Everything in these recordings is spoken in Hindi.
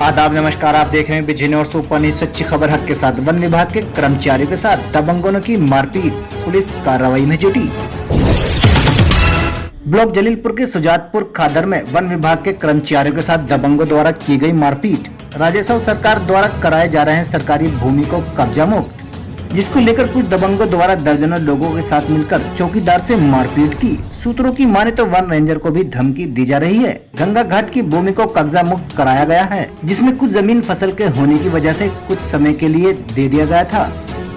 आदाब, नमस्कार। आप देख रहे हैं बिजली और सुपर न्यूज सच्ची खबर हक के साथ। वन विभाग के कर्मचारियों के साथ दबंगों ने की मारपीट, पुलिस कार्रवाई में जुटी। ब्लॉक जलीलपुर के सुजातपुर खादर में वन विभाग के कर्मचारियों के साथ दबंगों द्वारा की गई मारपीट। राजस्व सरकार द्वारा कराए जा रहे हैं सरकारी भूमि को कब्जा मुक्त, जिसको लेकर कुछ दबंगों द्वारा दर्जनों लोगों के साथ मिलकर चौकीदार से मारपीट की। सूत्रों की माने तो वन रेंजर को भी धमकी दी जा रही है। गंगा घाट की भूमि को कब्जा मुक्त कराया गया है, जिसमें कुछ जमीन फसल के होने की वजह से कुछ समय के लिए दे दिया गया था।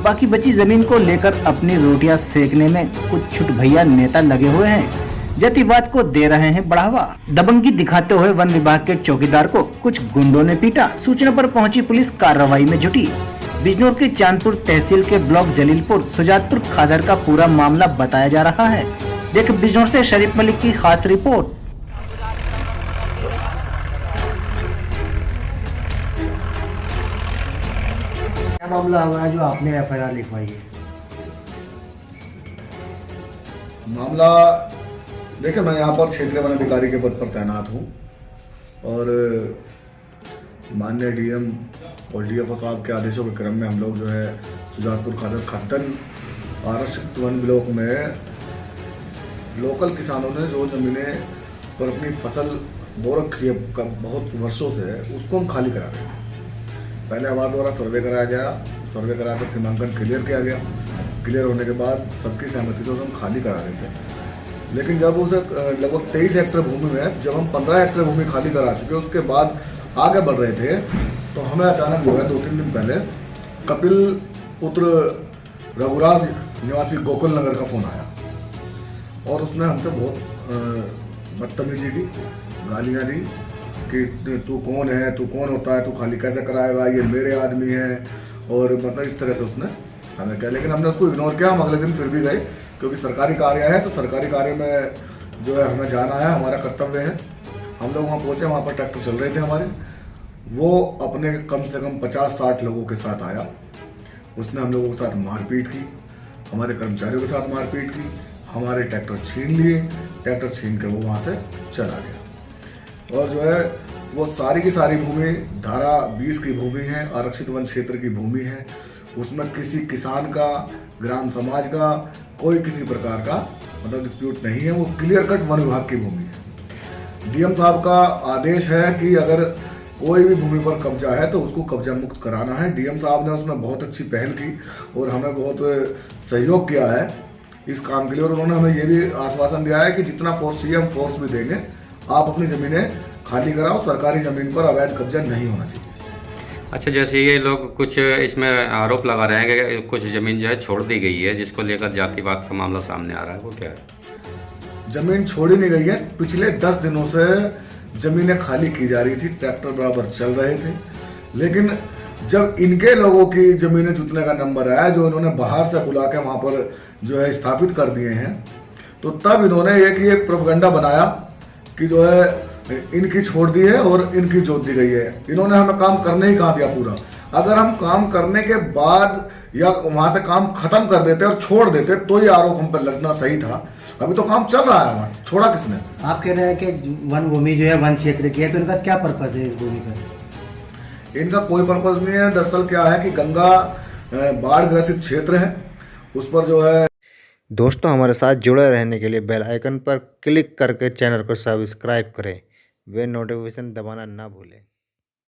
बाकी बची जमीन को लेकर अपनी रोटियां सेकने में कुछ छुट भैया नेता लगे हुए हैं। जातिवाद को दे रहे हैं बढ़ावा। दबंगी दिखाते हुए वन विभाग के चौकीदार को कुछ गुंडों ने पीटा। सूचना पर पहुंची पुलिस कार्रवाई में जुटी। बिजनौर के चांदपुर तहसील के ब्लॉक जलीलपुर सुजातपुर खादर का पूरा मामला बताया जा रहा है। देख बिजनौर से शरीफ मलिक की खास रिपोर्ट। क्या मामला हुआ है जो आपने एफआईआर लिखवाई है? मामला देखिए, मैं यहाँ पर क्षेत्रीय वन अधिकारी के पद पर तैनात हूँ और माननीय डीएम और डीएफओ साहब के आदेशों के क्रम में हम लोग जो है सुजातपुर खादर खद्दन आरक्षित वन ब्लॉक में लोकल किसानों ने जो ज़मीनें पर अपनी फसल बो रखी है बहुत वर्षों से, उसको हम खाली करा रहे थे। पहले हमारे द्वारा सर्वे कराया गया, सर्वे कराकर सीमांकन क्लियर किया गया। क्लियर होने के बाद सबकी सहमति से उसे हम खाली करा रहे थे। लेकिन जब उसे लगभग 23 हेक्टेयर भूमि में जब हम 15 हेक्टेयर भूमि खाली करा चुके, उसके बाद आगे बढ़ रहे थे, तो हमें अचानक जो है 2-3 दिन पहले कपिल पुत्र रघुराज निवासी गोकुल नगर का फ़ोन आया और उसने हमसे बहुत बदतमीजी की, गालियाँ दी कि तू कौन है, तू कौन होता है, तू खाली कैसे कराएगा, ये मेरे आदमी है, और मतलब इस तरह से उसने हमें कहा। लेकिन हमने उसको इग्नोर किया। हम अगले दिन फिर भी गए, क्योंकि सरकारी कार्य है तो सरकारी कार्य में जो है हमें जाना है, हमारा कर्तव्य है। हम लोग वहाँ पहुँचे, वहाँ पर ट्रैक्टर चल रहे थे हमारे। वो अपने कम से कम 50-60 लोगों के साथ आया। उसने हम लोगों के साथ मारपीट की, हमारे कर्मचारियों के साथ मारपीट की, हमारे ट्रैक्टर छीन लिए। ट्रैक्टर छीन के वो वहाँ से चला गया। और जो है वो सारी की सारी भूमि धारा 20 की भूमि है, आरक्षित वन क्षेत्र की भूमि है। उसमें किसी किसान का, ग्राम समाज का कोई किसी प्रकार का मतलब डिस्प्यूट नहीं है। वो क्लियर कट वन विभाग की भूमि है। डीएम साहब का आदेश है कि अगर कोई भी भूमि पर कब्जा है तो उसको कब्जा मुक्त कराना है। डीएम साहब ने उसमें बहुत अच्छी पहल की और हमें बहुत सहयोग किया है इस काम के लिए। और उन्होंने हमें ये भी आश्वासन दिया है कि जितना फोर्स चाहिए हम फोर्स भी देंगे। आप अपनी ज़मीनें खाली कराओ, सरकारी ज़मीन पर अवैध कब्जा नहीं होना चाहिए। अच्छा, जैसे ये लोग कुछ इसमें आरोप लगा रहे हैं कि कुछ ज़मीन जो है छोड़ दी गई है, जिसको लेकर जातिवाद का मामला सामने आ रहा है, वो क्या है? ज़मीन छोड़ी नहीं गई है। पिछले 10 दिनों से ज़मीनें खाली की जा रही थी, ट्रैक्टर बराबर चल रहे थे। लेकिन जब इनके लोगों की ज़मीनें जुटने का नंबर आया, जो इन्होंने बाहर से बुला के वहाँ पर जो है स्थापित कर दिए हैं, तो तब इन्होंने एक प्रोपगंडा बनाया कि जो है इनकी छोड़ दी है और इनकी जोत दी गई है। इन्होंने हमें काम करने ही कहा दिया पूरा। अगर हम काम करने के बाद या वहाँ से काम खत्म कर देते और छोड़ देते तो ये आरोप हम पर लगना सही था। अभी तो काम चल रहा है वहाँ, छोड़ा किसने? आप कह रहे हैं कि वन भूमि जो है वन क्षेत्र की है, तो इनका क्या पर्पज है इस भूमि का? इनका कोई पर्पज नहीं है। दरअसल क्या है कि गंगा बाढ़ ग्रसित क्षेत्र है, उस पर जो है। दोस्तों, हमारे साथ जुड़े रहने के लिए बेल आइकन पर क्लिक करके चैनल को सब्सक्राइब करें, वे नोटिफिकेशन दबाना ना भूलें।